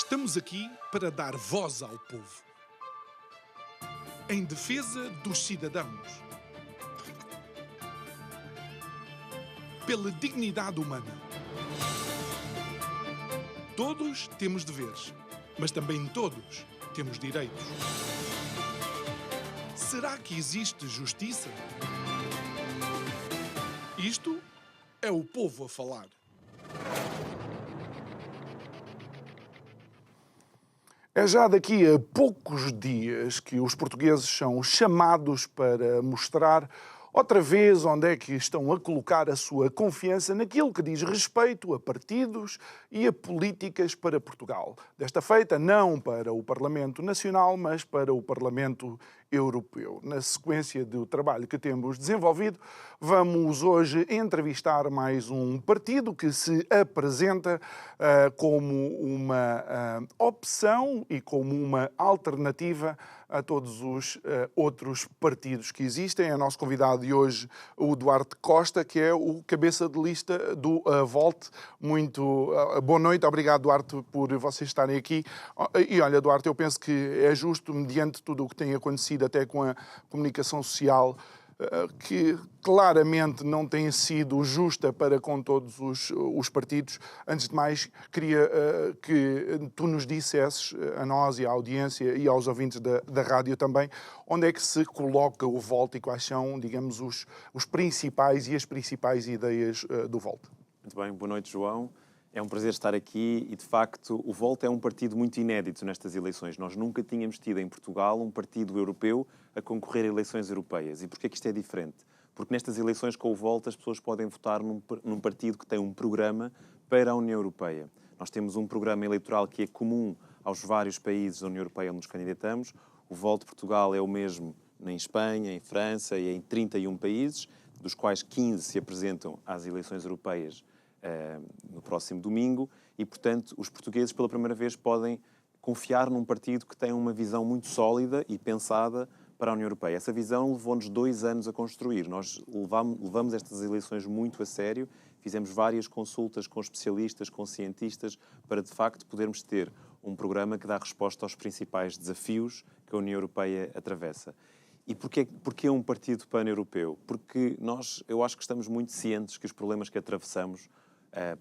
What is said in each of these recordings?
Estamos aqui para dar voz ao povo, em defesa dos cidadãos, pela dignidade humana. Todos temos deveres, mas também todos temos direitos. Será que existe justiça? Isto é o povo a falar. É já daqui a poucos dias que os portugueses são chamados para mostrar outra vez onde é que estão a colocar a sua confiança naquilo que diz respeito a partidos e a políticas para Portugal. Desta feita, não para o Parlamento Nacional, mas para o Parlamento Europeu. Na sequência do trabalho que temos desenvolvido, vamos hoje entrevistar mais um partido que se apresenta como uma opção e como uma alternativa a todos os outros partidos que existem. É nosso convidado de hoje o Duarte Costa, que é o cabeça de lista do Volt. Muito boa noite, obrigado, Duarte, por vocês estarem aqui. E olha, Duarte, eu penso que é justo, mediante tudo o que tem acontecido até com a comunicação social, que claramente não tem sido justa para com todos os partidos. Antes de mais, queria que tu nos dissesses, a nós e à audiência e aos ouvintes da rádio também, onde é que se coloca o Volt e quais são, digamos, os principais e as principais ideias do Volt. Muito bem, boa noite, João. É um prazer estar aqui e, de facto, o Volt é um partido muito inédito nestas eleições. Nós nunca tínhamos tido em Portugal um partido europeu a concorrer a eleições europeias. E porquê que isto é diferente? Porque nestas eleições com o Volt as pessoas podem votar num partido que tem um programa para a União Europeia. Nós temos um programa eleitoral que é comum aos vários países da União Europeia onde nos candidatamos. O Volt de Portugal é o mesmo em Espanha, em França e em 31 países, dos quais 15 se apresentam às eleições europeias no próximo domingo e, portanto, os portugueses pela primeira vez podem confiar num partido que tem uma visão muito sólida e pensada para a União Europeia. Essa visão levou-nos 2 anos a construir. Nós levamos estas eleições muito a sério, fizemos várias consultas com especialistas, com cientistas, para, de facto, podermos ter um programa que dá resposta aos principais desafios que a União Europeia atravessa. E porquê um partido pan-europeu? Porque eu acho que estamos muito cientes que os problemas que atravessamos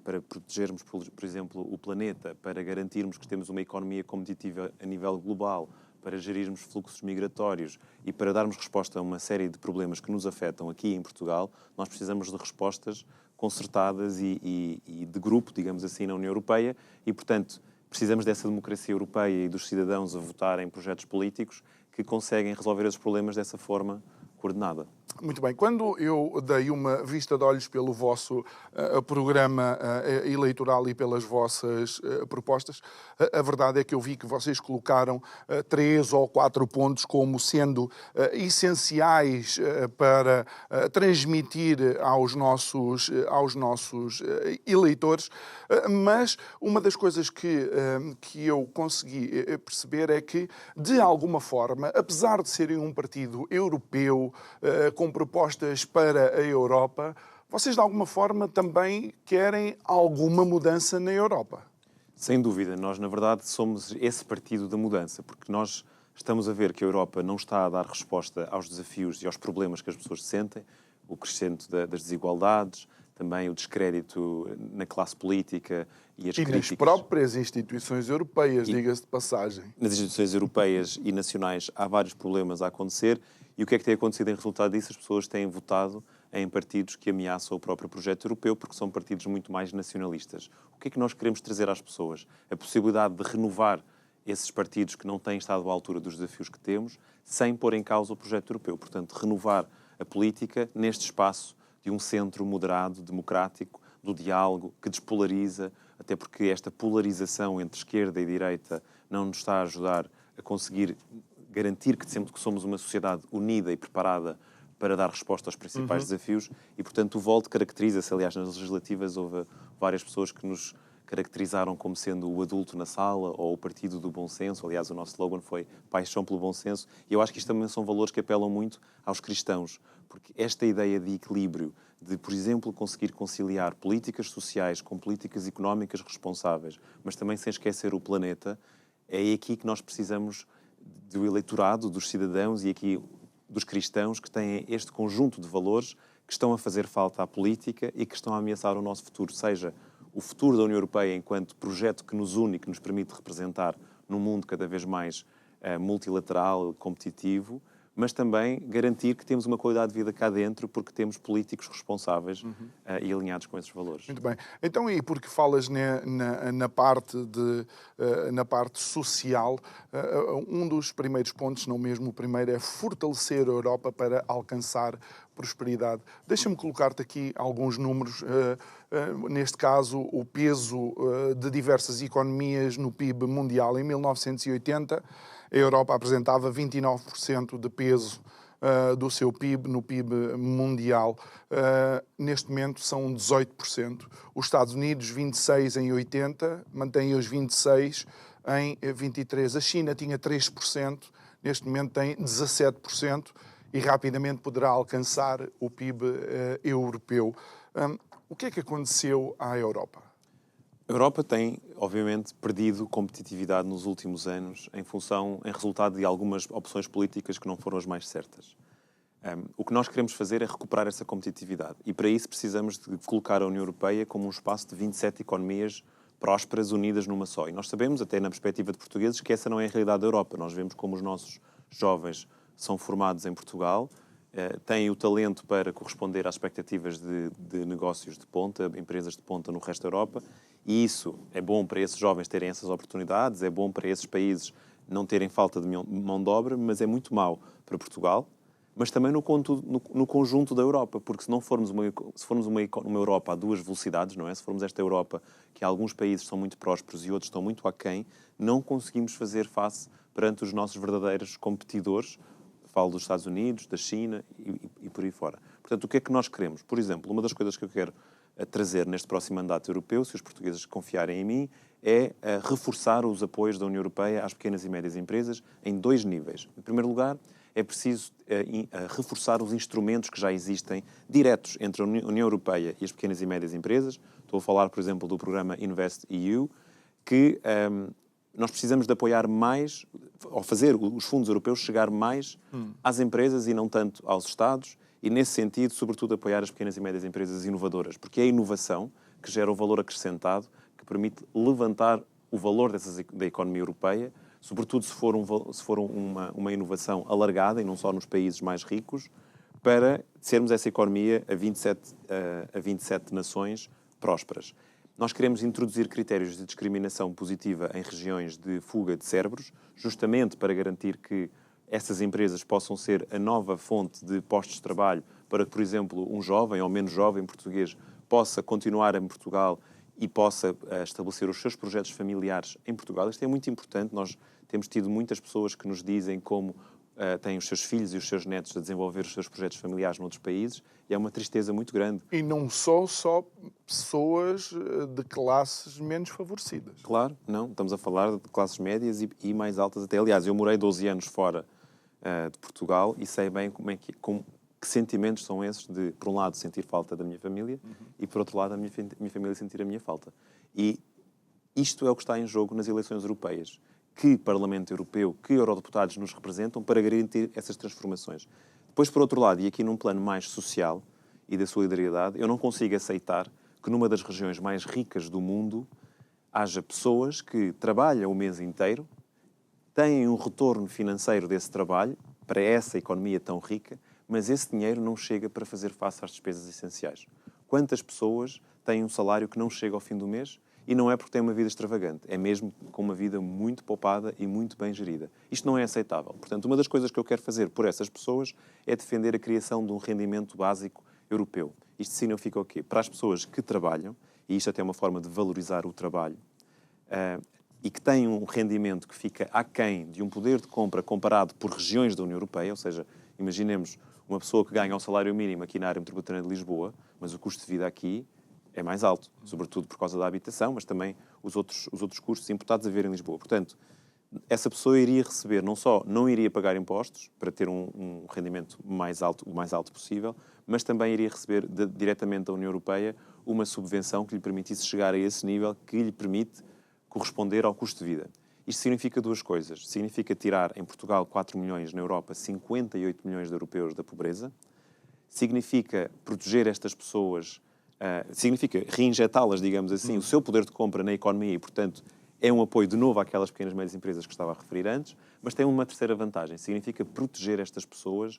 para protegermos, por exemplo, o planeta, para garantirmos que temos uma economia competitiva a nível global, para gerirmos fluxos migratórios e para darmos resposta a uma série de problemas que nos afetam aqui em Portugal, nós precisamos de respostas concertadas e de grupo, digamos assim, na União Europeia e, portanto, precisamos dessa democracia europeia e dos cidadãos a votar em projetos políticos que conseguem resolver esses problemas dessa forma coordenada. Muito bem. Quando eu dei uma vista de olhos pelo vosso programa eleitoral e pelas vossas propostas, a verdade é que eu vi que vocês colocaram 3 ou 4 pontos como sendo essenciais para transmitir aos nossos eleitores, mas uma das coisas que eu consegui perceber é que, de alguma forma, apesar de serem um partido europeu, com propostas para a Europa, vocês de alguma forma também querem alguma mudança na Europa? Sem dúvida, nós na verdade somos esse partido da mudança, porque nós estamos a ver que a Europa não está a dar resposta aos desafios e aos problemas que as pessoas sentem, o crescimento das desigualdades, também o descrédito na classe política e as críticas. Nas próprias instituições europeias, diga-se de passagem. Nas instituições europeias e nacionais há vários problemas a acontecer e o que é que tem acontecido em resultado disso? As pessoas têm votado em partidos que ameaçam o próprio projeto europeu porque são partidos muito mais nacionalistas. O que é que nós queremos trazer às pessoas? A possibilidade de renovar esses partidos que não têm estado à altura dos desafios que temos, sem pôr em causa o projeto europeu. Portanto, renovar a política neste espaço de um centro moderado, democrático, do diálogo, que despolariza, até porque esta polarização entre esquerda e direita não nos está a ajudar a conseguir garantir que sempre que somos uma sociedade unida e preparada para dar resposta aos principais desafios e, portanto, o Volt caracteriza-se, aliás, nas legislativas houve várias pessoas que caracterizaram como sendo o adulto na sala ou o partido do bom senso. Aliás, o nosso slogan foi paixão pelo bom senso. E eu acho que isto também são valores que apelam muito aos cristãos, porque esta ideia de equilíbrio, de, por exemplo, conseguir conciliar políticas sociais com políticas económicas responsáveis, mas também sem esquecer o planeta, é aqui que nós precisamos do eleitorado, dos cidadãos e aqui dos cristãos que têm este conjunto de valores que estão a fazer falta à política e que estão a ameaçar o nosso futuro, seja o futuro da União Europeia enquanto projeto que nos une e que nos permite representar num mundo cada vez mais multilateral, competitivo, mas também garantir que temos uma qualidade de vida cá dentro porque temos políticos responsáveis e alinhados com esses valores. Muito bem. Então, e porque falas na parte social, um dos primeiros pontos, não mesmo o primeiro, é fortalecer a Europa para alcançar prosperidade. Deixa-me colocar-te aqui alguns números. Neste caso, o peso de diversas economias no PIB mundial. Em 1980, a Europa apresentava 29% de peso do seu PIB no PIB mundial. Neste momento são 18%. Os Estados Unidos, 26% em 80, mantém os 26% em 23%. A China tinha 3%, neste momento tem 17% e rapidamente poderá alcançar o PIB europeu. O que é que aconteceu à Europa? A Europa tem, obviamente, perdido competitividade nos últimos anos em resultado de algumas opções políticas que não foram as mais certas. O que nós queremos fazer é recuperar essa competitividade e para isso precisamos de colocar a União Europeia como um espaço de 27 economias prósperas unidas numa só. E nós sabemos, até na perspectiva de portugueses, que essa não é a realidade da Europa. Nós vemos como os nossos jovens são formados em Portugal, têm o talento para corresponder às expectativas de negócios de ponta, empresas de ponta no resto da Europa, e isso é bom para esses jovens terem essas oportunidades, é bom para esses países não terem falta de mão de obra, mas é muito mau para Portugal, mas também no conjunto da Europa, porque se formos uma Europa a duas velocidades, não é? Se formos esta Europa que alguns países são muito prósperos e outros estão muito aquém, não conseguimos fazer face perante os nossos verdadeiros competidores. Falo dos Estados Unidos, da China e por aí fora. Portanto, o que é que nós queremos? Por exemplo, uma das coisas que eu quero trazer neste próximo mandato europeu, se os portugueses confiarem em mim, é reforçar os apoios da União Europeia às pequenas e médias empresas em 2 níveis. Em primeiro lugar, é preciso reforçar os instrumentos que já existem diretos entre a União Europeia e as pequenas e médias empresas. Estou a falar, por exemplo, do programa InvestEU, que nós precisamos de apoiar mais, ou fazer os fundos europeus chegar mais às empresas e não tanto aos Estados, e nesse sentido, sobretudo, apoiar as pequenas e médias empresas inovadoras, porque é a inovação que gera o valor acrescentado, que permite levantar o valor da economia europeia, sobretudo se for uma inovação alargada, e não só nos países mais ricos, para sermos essa economia a 27 nações prósperas. Nós queremos introduzir critérios de discriminação positiva em regiões de fuga de cérebros, justamente para garantir que essas empresas possam ser a nova fonte de postos de trabalho para que, por exemplo, um jovem ou menos jovem português possa continuar em Portugal e possa estabelecer os seus projetos familiares em Portugal. Isto é muito importante. Nós temos tido muitas pessoas que nos dizem como têm os seus filhos e os seus netos a desenvolver os seus projetos familiares noutros países e é uma tristeza muito grande. E não só pessoas de classes menos favorecidas. Claro, não. Estamos a falar de classes médias e mais altas até. Aliás, eu morei 12 anos fora de Portugal e sei bem que sentimentos são esses de, por um lado, sentir falta da minha família e, por outro lado, a minha família sentir a minha falta. E isto é o que está em jogo nas eleições europeias. Que Parlamento Europeu, que eurodeputados nos representam para garantir essas transformações. Depois, por outro lado, e aqui num plano mais social e da solidariedade, eu não consigo aceitar que numa das regiões mais ricas do mundo haja pessoas que trabalham o mês inteiro, têm um retorno financeiro desse trabalho para essa economia tão rica, mas esse dinheiro não chega para fazer face às despesas essenciais. Quantas pessoas têm um salário que não chega ao fim do mês? E não é porque têm uma vida extravagante, é mesmo com uma vida muito poupada e muito bem gerida. Isto não é aceitável. Portanto, uma das coisas que eu quero fazer por essas pessoas é defender a criação de um rendimento básico europeu. Isto significa o quê? Para as pessoas que trabalham, e isto até é uma forma de valorizar o trabalho, e que têm um rendimento que fica aquém de um poder de compra comparado por regiões da União Europeia, ou seja, imaginemos uma pessoa que ganha o salário mínimo aqui na área metropolitana de Lisboa, mas o custo de vida aqui é mais alto, sobretudo por causa da habitação, mas também os outros custos imputados a ver em Lisboa. Portanto, essa pessoa iria receber, não só não iria pagar impostos para ter um rendimento mais alto, o mais alto possível, mas também iria receber diretamente da União Europeia uma subvenção que lhe permitisse chegar a esse nível que lhe permite corresponder ao custo de vida. Isto significa duas coisas. Significa tirar em Portugal 4 milhões, na Europa 58 milhões de europeus da pobreza. Significa proteger estas pessoas, significa reinjetá-las, digamos assim, o seu poder de compra na economia e, portanto, é um apoio de novo àquelas pequenas e médias empresas que estava a referir antes, mas tem uma terceira vantagem. Significa proteger estas pessoas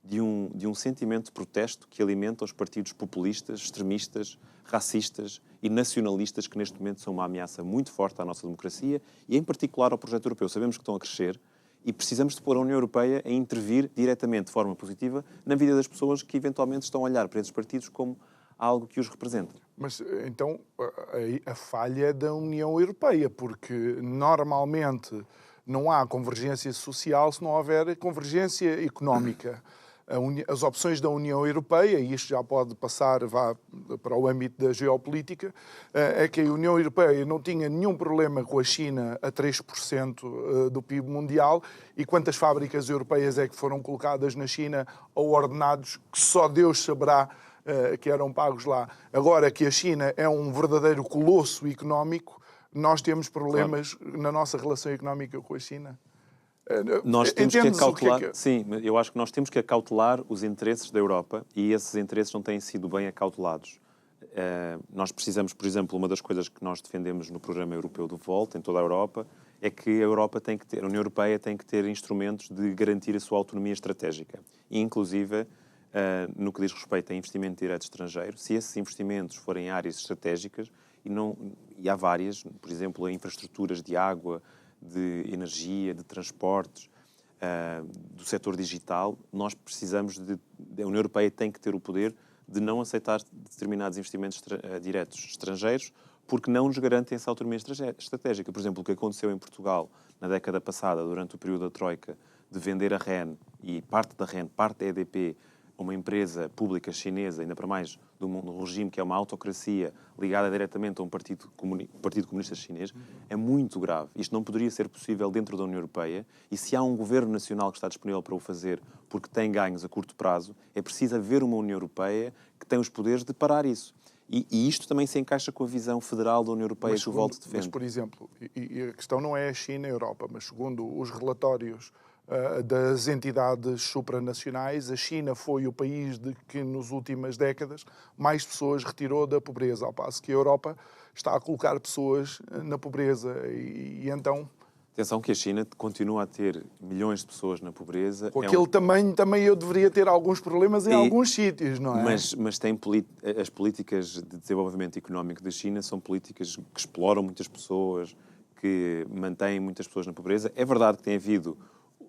de um sentimento de protesto que alimenta os partidos populistas, extremistas, racistas e nacionalistas que neste momento são uma ameaça muito forte à nossa democracia e, em particular, ao projeto europeu. Sabemos que estão a crescer e precisamos de pôr a União Europeia a intervir diretamente, de forma positiva, na vida das pessoas que eventualmente estão a olhar para esses partidos como algo que os representa. Mas, então, a falha é da União Europeia, porque normalmente não há convergência social se não houver convergência económica. As opções da União Europeia, e isto já pode passar para o âmbito da geopolítica, é que a União Europeia não tinha nenhum problema com a China a 3% do PIB mundial e quantas fábricas europeias é que foram colocadas na China ou ordenados que só Deus saberá que eram pagos lá. Agora que a China é um verdadeiro colosso económico, nós temos problemas na nossa relação económica com a China. Nós temos que acautelar, que é? Sim, eu acho que nós temos que acautelar os interesses da Europa e esses interesses não têm sido bem acautelados. Nós precisamos, por exemplo, uma das coisas que nós defendemos no Programa Europeu do Volt, em toda a Europa, é que a União Europeia tem que ter instrumentos de garantir a sua autonomia estratégica. E, inclusive, no que diz respeito a investimento direto estrangeiro, se esses investimentos forem áreas estratégicas, e há várias, por exemplo, em infraestruturas de água, de energia, de transportes, do setor digital, nós precisamos a União Europeia tem que ter o poder de não aceitar determinados investimentos diretos estrangeiros porque não nos garantem essa autonomia estratégica. Por exemplo, o que aconteceu em Portugal na década passada, durante o período da Troika, de vender a REN e parte da REN, parte da EDP, uma empresa pública chinesa, ainda para mais num regime que é uma autocracia ligada diretamente a um partido comunista chinês, é muito grave. Isto não poderia ser possível dentro da União Europeia e se há um governo nacional que está disponível para o fazer porque tem ganhos a curto prazo, é preciso haver uma União Europeia que tem os poderes de parar isso. E isto também se encaixa com a visão federal da União Europeia que o Volt defende. Mas, por exemplo, e a questão não é a China e a Europa, mas segundo os relatórios das entidades supranacionais, a China foi o país que nas últimas décadas mais pessoas retirou da pobreza, ao passo que a Europa está a colocar pessoas na pobreza e então... Atenção que a China continua a ter milhões de pessoas na pobreza. Com aquele tamanho também eu deveria ter alguns problemas em alguns sítios, não é? Mas as políticas de desenvolvimento económico da China são políticas que exploram muitas pessoas, que mantêm muitas pessoas na pobreza. É verdade que tem havido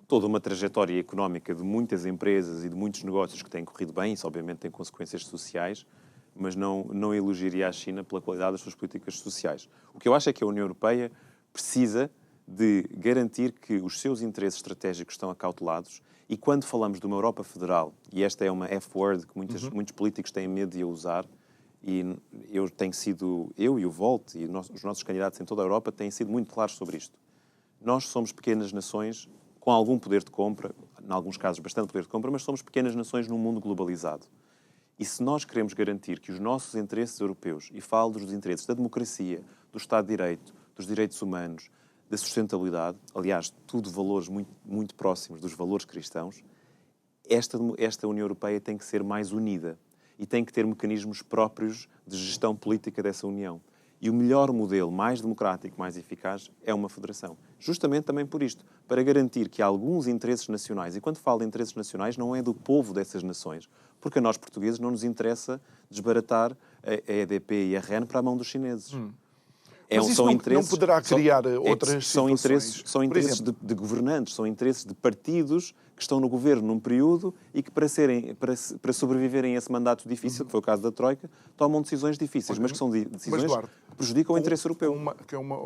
toda uma trajetória económica de muitas empresas e de muitos negócios que têm corrido bem, isso obviamente tem consequências sociais, mas não elogiaria a China pela qualidade das suas políticas sociais. O que eu acho é que a União Europeia precisa de garantir que os seus interesses estratégicos estão acautelados e quando falamos de uma Europa federal, e esta é uma F-word que muitos políticos têm medo de a usar, e eu e o Volt e os nossos candidatos em toda a Europa têm sido muito claros sobre isto. Nós somos pequenas nações com algum poder de compra, em alguns casos bastante poder de compra, mas somos pequenas nações num mundo globalizado. E se nós queremos garantir que os nossos interesses europeus, e falo dos interesses da democracia, do Estado de Direito, dos direitos humanos, da sustentabilidade, aliás, tudo valores muito, muito próximos dos valores cristãos, esta União Europeia tem que ser mais unida e tem que ter mecanismos próprios de gestão política dessa União. E o melhor modelo, mais democrático, mais eficaz, é uma federação. Justamente também por isto, para garantir que alguns interesses nacionais, e quando falo de interesses nacionais, não é do povo dessas nações, porque a nós portugueses não nos interessa desbaratar a EDP e a REN para a mão dos chineses. Mas isso não poderá criar outras situações? São interesses de governantes, são interesses de partidos que estão no governo num período e que para sobreviverem a esse mandato difícil, que foi o caso da Troika, tomam decisões difíceis, mas que são decisões que prejudicam o interesse europeu.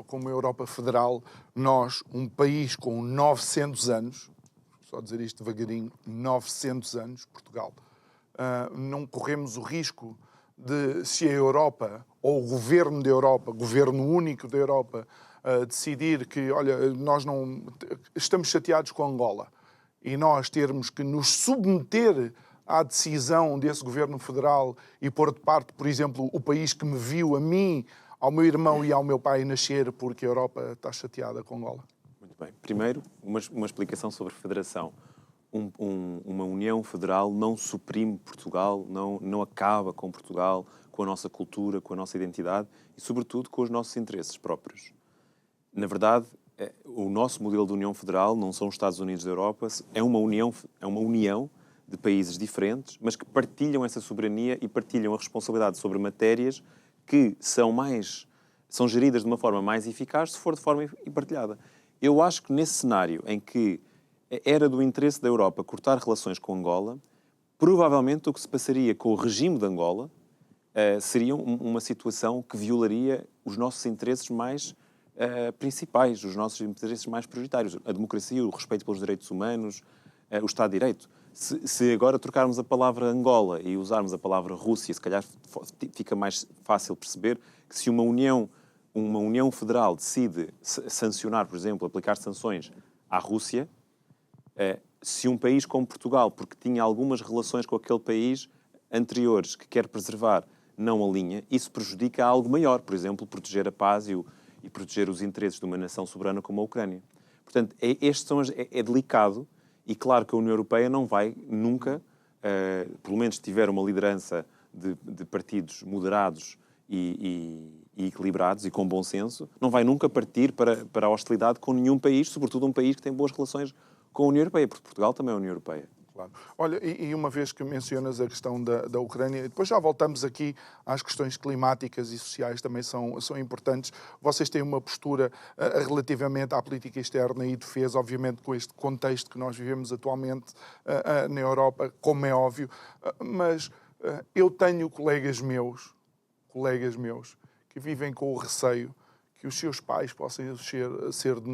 Com uma Europa federal, nós, um país com 900 anos, só dizer isto devagarinho, 900 anos, Portugal, não corremos o risco de se a Europa, ou o governo da Europa, governo único da Europa, decidir que, olha, nós não estamos chateados com Angola e nós termos que nos submeter à decisão desse governo federal e pôr de parte, por exemplo, o país que me viu a mim, ao meu irmão e ao meu pai nascer porque a Europa está chateada com Angola? Muito bem. Primeiro, uma explicação sobre federação. Uma União Federal não suprime Portugal, não acaba com Portugal, com a nossa cultura, com a nossa identidade e, sobretudo, com os nossos interesses próprios. Na verdade, o nosso modelo de União Federal não são os Estados Unidos da Europa, é uma união de países diferentes, mas que partilham essa soberania e partilham a responsabilidade sobre matérias que são geridas de uma forma mais eficaz se for de forma partilhada. Eu acho que nesse cenário em que era do interesse da Europa cortar relações com Angola, provavelmente o que se passaria com o regime de Angola seria uma situação que violaria os nossos interesses mais principais, os nossos interesses mais prioritários. A democracia, o respeito pelos direitos humanos, o Estado de Direito. Se agora trocarmos a palavra Angola e usarmos a palavra Rússia, se calhar fica mais fácil perceber que se uma União Federal decide sancionar, por exemplo, aplicar sanções à Rússia, se um país como Portugal, porque tinha algumas relações com aquele país anteriores que quer preservar, não alinha, isso prejudica algo maior, por exemplo, proteger a paz e proteger os interesses de uma nação soberana como a Ucrânia. Portanto, é delicado e claro que a União Europeia não vai nunca, pelo menos se tiver uma liderança de partidos moderados e equilibrados e com bom senso, não vai nunca partir para a hostilidade com nenhum país, sobretudo um país que tem boas relações com a União Europeia, porque Portugal também é a União Europeia. Claro. Olha, e uma vez que mencionas a questão da Ucrânia, depois já voltamos aqui às questões climáticas e sociais, também são importantes. Vocês têm uma postura relativamente à política externa e defesa, obviamente com este contexto que nós vivemos atualmente na Europa, como é óbvio, mas eu tenho colegas meus que vivem com o receio que os seus pais possam ser de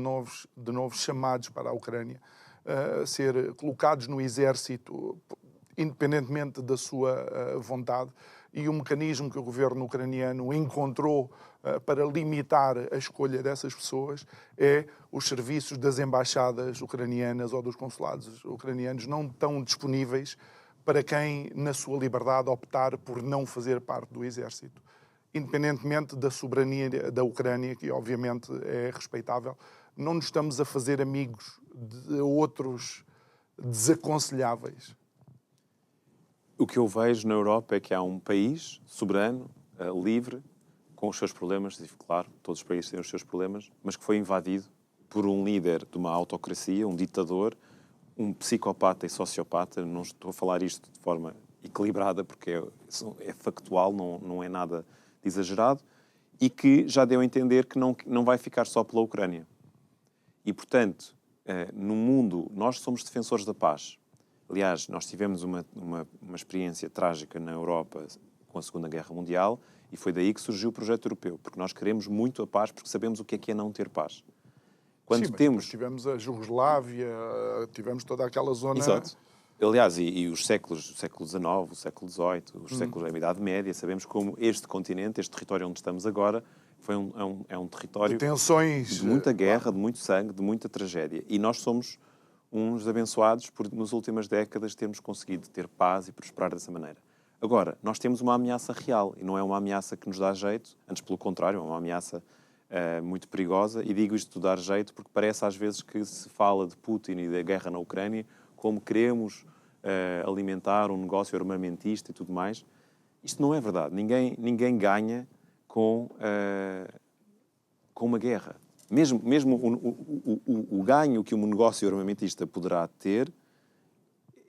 novo chamados para a Ucrânia, ser colocados no exército, independentemente da sua vontade, e o mecanismo que o governo ucraniano encontrou para limitar a escolha dessas pessoas é os serviços das embaixadas ucranianas ou dos consulados ucranianos não estão disponíveis para quem, na sua liberdade, optar por não fazer parte do exército. Independentemente da soberania da Ucrânia, que obviamente é respeitável, não nos estamos a fazer amigos de outros desaconselháveis. O que eu vejo na Europa é que há um país soberano, livre, com os seus problemas, e claro, todos os países têm os seus problemas, mas que foi invadido por um líder de uma autocracia, um ditador, um psicopata e sociopata. Não estou a falar isto de forma equilibrada, porque é factual, não é nada de exagerado, e que já deu a entender que não vai ficar só pela Ucrânia. E, portanto, no mundo, nós somos defensores da paz. Aliás, nós tivemos uma experiência trágica na Europa com a Segunda Guerra Mundial e foi daí que surgiu o projeto europeu, porque nós queremos muito a paz, porque sabemos o que é não ter paz. Sim, mas tivemos a Jugoslávia, tivemos toda aquela zona... Exato. Aliás, e os séculos XIX, o século XVIII, os séculos da Idade Média, sabemos como este continente, este território onde estamos agora, é um território de tensões, de muita guerra, de muito sangue, de muita tragédia. E nós somos uns abençoados por, nas últimas décadas, termos conseguido ter paz e prosperar dessa maneira. Agora, nós temos uma ameaça real e não é uma ameaça que nos dá jeito, antes pelo contrário, é uma ameaça muito perigosa. E digo isto de dar jeito porque parece às vezes que se fala de Putin e da guerra na Ucrânia como queremos alimentar um negócio armamentista e tudo mais. Isto não é verdade. Ninguém ganha com uma guerra. Mesmo o ganho que um negócio armamentista poderá ter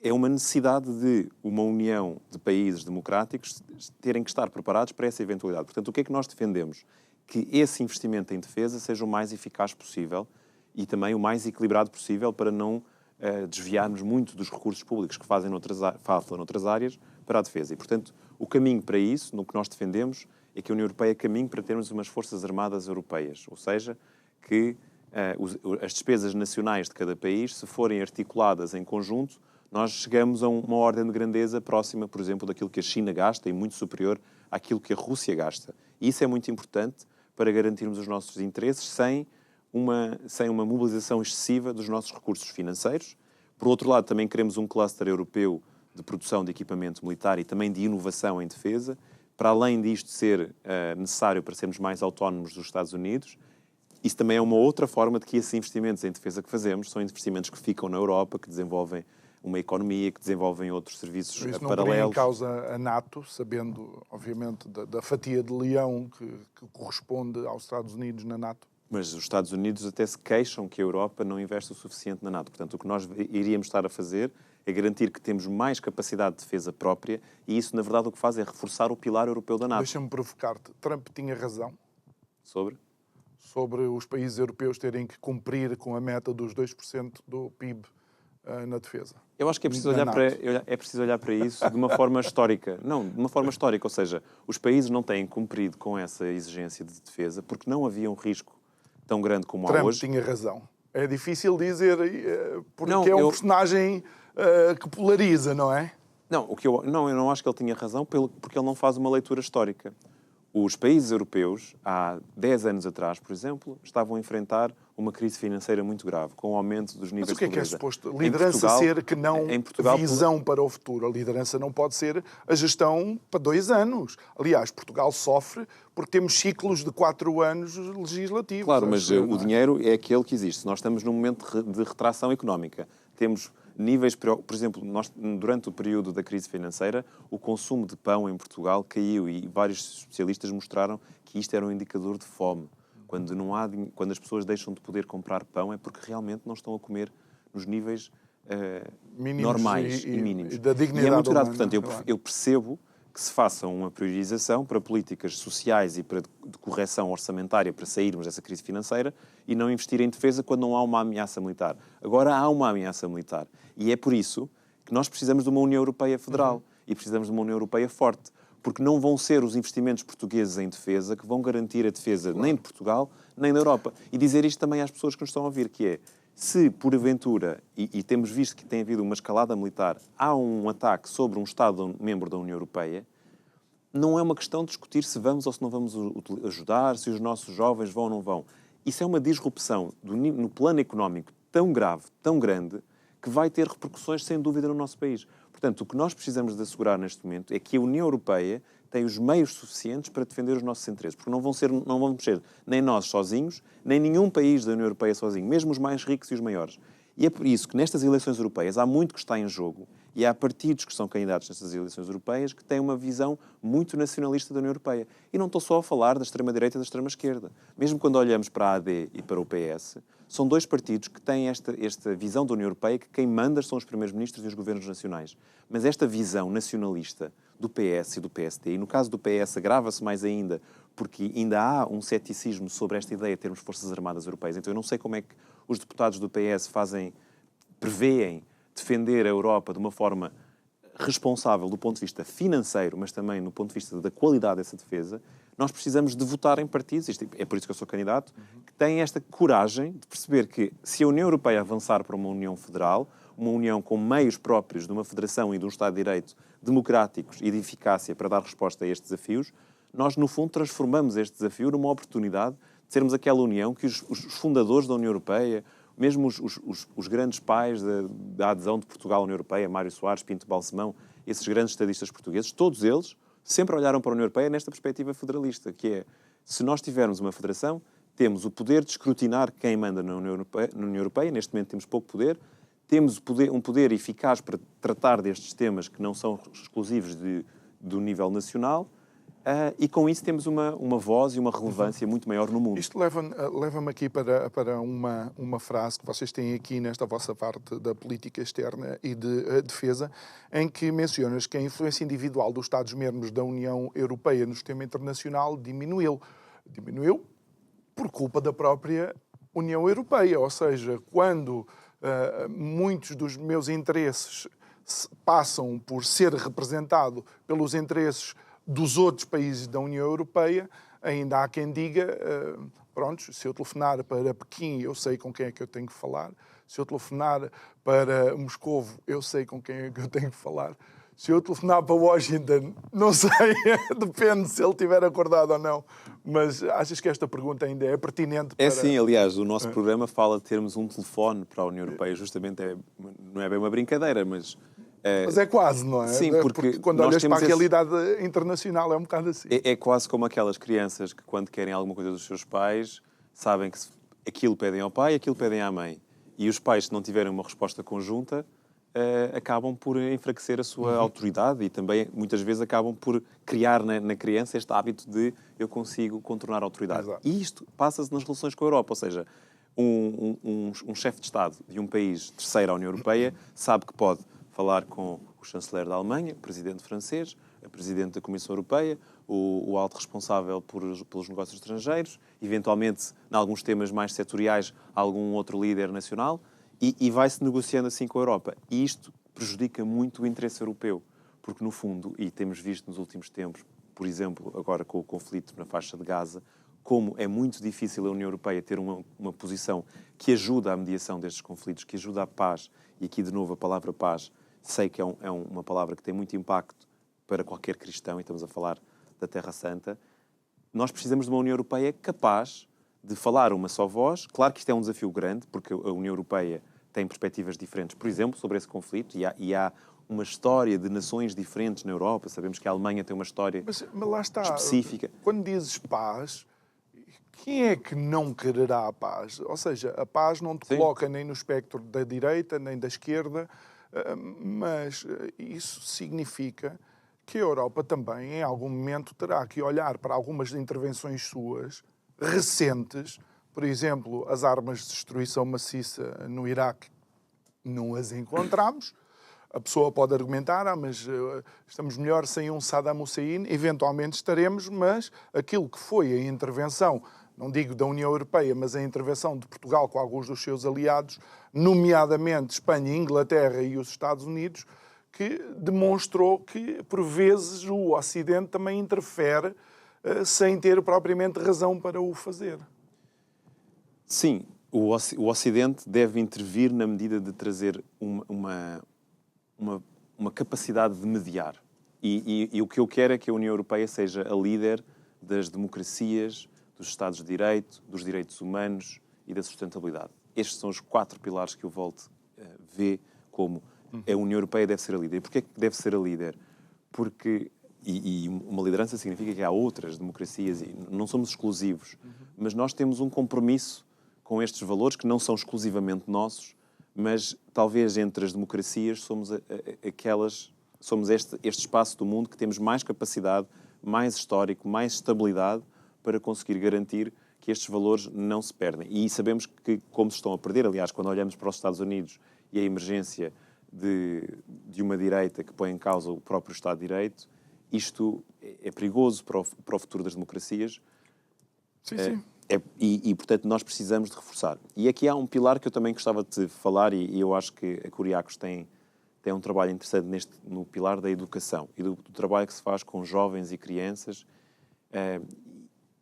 é uma necessidade de uma união de países democráticos terem que estar preparados para essa eventualidade. Portanto, o que é que nós defendemos? Que esse investimento em defesa seja o mais eficaz possível e também o mais equilibrado possível para não desviarmos muito dos recursos públicos que faltam noutras áreas para a defesa. E, portanto, o caminho para isso, no que nós defendemos, é que a União Europeia caminhe para termos umas forças armadas europeias. Ou seja, que as despesas nacionais de cada país, se forem articuladas em conjunto, nós chegamos a uma ordem de grandeza próxima, por exemplo, daquilo que a China gasta e muito superior àquilo que a Rússia gasta. E isso é muito importante para garantirmos os nossos interesses sem uma mobilização excessiva dos nossos recursos financeiros. Por outro lado, também queremos um cluster europeu de produção de equipamento militar e também de inovação em defesa, para além disto ser necessário para sermos mais autónomos dos Estados Unidos. Isso também é uma outra forma de que esses investimentos em defesa que fazemos são investimentos que ficam na Europa, que desenvolvem uma economia, que desenvolvem outros serviços Isso não paralelos. poria em causa a NATO, sabendo, obviamente, da fatia de leão que corresponde aos Estados Unidos na NATO? Mas os Estados Unidos até se queixam que a Europa não investe o suficiente na NATO. Portanto, o que nós iríamos estar a fazer é garantir que temos mais capacidade de defesa própria e isso, na verdade, o que faz é reforçar o pilar europeu da NATO. Deixa-me provocar-te. Trump tinha razão sobre os países europeus terem que cumprir com a meta dos 2% do PIB na defesa. Eu acho que é preciso olhar para isso de uma forma histórica. Não, de uma forma histórica, ou seja, os países não têm cumprido com essa exigência de defesa porque não havia um risco tão grande como há hoje. Trump tinha razão. É difícil dizer porque não, um personagem que polariza, não é? Não, eu não acho que ele tinha razão porque ele não faz uma leitura histórica. Os países europeus, há 10 anos atrás, por exemplo, estavam a enfrentar uma crise financeira muito grave, com o aumento dos níveis de pobreza. Mas o que é suposto? Liderança ser que não visão para o futuro. A liderança não pode ser a gestão para 2 anos. Aliás, Portugal sofre porque temos ciclos de 4 anos legislativos. Claro, mas o dinheiro é aquele que existe. Nós estamos num momento de retração económica. Temos níveis, por exemplo, durante o período da crise financeira, o consumo de pão em Portugal caiu e vários especialistas mostraram que isto era um indicador de fome. Quando as pessoas deixam de poder comprar pão é porque realmente não estão a comer nos níveis normais e mínimos. E da dignidade e é muito grave. humana. Portanto, eu percebo que se faça uma priorização para políticas sociais e para de correção orçamentária para sairmos dessa crise financeira e não investir em defesa quando não há uma ameaça militar. Agora há uma ameaça militar. E é por isso que nós precisamos de uma União Europeia federal e precisamos de uma União Europeia forte. Porque não vão ser os investimentos portugueses em defesa que vão garantir a defesa nem de Portugal, nem da Europa. E dizer isto também às pessoas que nos estão a ouvir, que é, se porventura, e temos visto que tem havido uma escalada militar, há um ataque sobre um Estado-membro da União Europeia, não é uma questão de discutir se vamos ou se não vamos ajudar, se os nossos jovens vão ou não vão. Isso é uma disrupção no plano económico tão grave, tão grande, que vai ter repercussões, sem dúvida, no nosso país. Portanto, o que nós precisamos de assegurar neste momento é que a União Europeia tem os meios suficientes para defender os nossos interesses. Porque não vamos ser nem nós sozinhos, nem nenhum país da União Europeia sozinho, mesmo os mais ricos e os maiores. E é por isso que nestas eleições europeias há muito que está em jogo e há partidos que são candidatos nestas eleições europeias que têm uma visão muito nacionalista da União Europeia. E não estou só a falar da extrema-direita e da extrema-esquerda. Mesmo quando olhamos para a AD e para o PS, são 2 partidos que têm esta visão da União Europeia que quem manda são os primeiros-ministros e os governos nacionais. Mas esta visão nacionalista do PS e do PSD, e no caso do PS agrava-se mais ainda, porque ainda há um ceticismo sobre esta ideia de termos forças armadas europeias. Então eu não sei como é que os deputados do PS prevêem defender a Europa de uma forma responsável do ponto de vista financeiro, mas também no ponto de vista da qualidade dessa defesa. Nós precisamos de votar em partidos, é por isso que eu sou candidato, que têm esta coragem de perceber que se a União Europeia avançar para uma União Federal, uma União com meios próprios de uma federação e de um Estado de Direito democráticos e de eficácia para dar resposta a estes desafios, nós, no fundo, transformamos este desafio numa oportunidade de sermos aquela União que os fundadores da União Europeia, mesmo os grandes pais da adesão de Portugal à União Europeia, Mário Soares, Pinto Balsemão, esses grandes estadistas portugueses, todos eles sempre olharam para a União Europeia nesta perspectiva federalista, que é, se nós tivermos uma federação, temos o poder de escrutinar quem manda na União Europeia, neste momento temos pouco poder, temos um poder eficaz para tratar destes temas que não são exclusivos do nível nacional, e com isso temos uma voz e uma relevância muito maior no mundo. Isto leva-me aqui para uma frase que vocês têm aqui nesta vossa parte da política externa e de defesa, em que mencionas que a influência individual dos Estados-membros da União Europeia no sistema internacional diminuiu. Diminuiu por culpa da própria União Europeia, ou seja, quando muitos dos meus interesses passam por ser representado pelos interesses dos outros países da União Europeia, ainda há quem diga, pronto, se eu telefonar para Pequim, eu sei com quem é que eu tenho que falar. Se eu telefonar para Moscovo, eu sei com quem é que eu tenho que falar. Se eu telefonar para Washington, não sei, depende se ele estiver acordado ou não. Mas achas que esta pergunta ainda é pertinente para... É sim, aliás, o nosso programa fala de termos um telefone para a União Europeia. Justamente não é bem uma brincadeira, mas... Mas é quase, não é? Sim, porque quando olhas para a realidade internacional é um bocado assim. É quase como aquelas crianças que, quando querem alguma coisa dos seus pais, sabem que aquilo pedem ao pai e aquilo pedem à mãe. E os pais, se não tiverem uma resposta conjunta, acabam por enfraquecer a sua autoridade e também, muitas vezes, acabam por criar na criança este hábito de eu consigo contornar a autoridade. Exato. E isto passa-se nas relações com a Europa. Ou seja, um chefe de Estado de um país terceiro à União Europeia sabe que pode falar com o chanceler da Alemanha, o presidente francês, a presidente da Comissão Europeia, o alto responsável pelos negócios estrangeiros, eventualmente, em alguns temas mais setoriais, algum outro líder nacional, e vai-se negociando assim com a Europa. E isto prejudica muito o interesse europeu, porque, no fundo, e temos visto nos últimos tempos, por exemplo, agora com o conflito na faixa de Gaza, como é muito difícil a União Europeia ter uma posição que ajuda à mediação destes conflitos, que ajuda à paz, e aqui, de novo, a palavra paz, sei que é uma palavra que tem muito impacto para qualquer cristão, e estamos a falar da Terra Santa. Nós precisamos de uma União Europeia capaz de falar uma só voz. Claro que isto é um desafio grande, porque a União Europeia tem perspectivas diferentes, por exemplo, sobre esse conflito, e há uma história de nações diferentes na Europa. Sabemos que a Alemanha tem uma história mas lá está. específica. Quando dizes paz, quem é que não quererá a paz? Ou seja, a paz não te coloca nem no espectro da direita, nem da esquerda, mas isso significa que a Europa também, em algum momento, terá que olhar para algumas intervenções suas recentes, por exemplo, as armas de destruição maciça no Iraque, não as encontramos. A pessoa pode argumentar, mas estamos melhor sem um Saddam Hussein, eventualmente estaremos, mas aquilo que foi a intervenção, não digo da União Europeia, mas a intervenção de Portugal com alguns dos seus aliados, nomeadamente Espanha, Inglaterra e os Estados Unidos, que demonstrou que, por vezes, o Ocidente também interfere sem ter propriamente razão para o fazer. Sim, o Ocidente deve intervir na medida de trazer uma capacidade de mediar. E o que eu quero é que a União Europeia seja a líder das democracias, dos Estados de Direito, dos direitos humanos e da sustentabilidade. Estes são os 4 pilares que o Volt vê como a União Europeia deve ser a líder. E porquê é que deve ser a líder? Porque, e uma liderança significa que há outras democracias e não somos exclusivos, mas nós temos um compromisso com estes valores que não são exclusivamente nossos, mas talvez entre as democracias somos este espaço do mundo que temos mais capacidade, mais histórico, mais estabilidade para conseguir garantir que estes valores não se perdem. E sabemos que, como se estão a perder, aliás, quando olhamos para os Estados Unidos e a emergência de uma direita que põe em causa o próprio Estado de Direito, isto é perigoso para o futuro das democracias. Sim. E, portanto, nós precisamos de reforçar. E aqui há um pilar que eu também gostava de falar, e eu acho que a Curiacos tem um trabalho interessante no pilar da educação e do trabalho que se faz com jovens e crianças,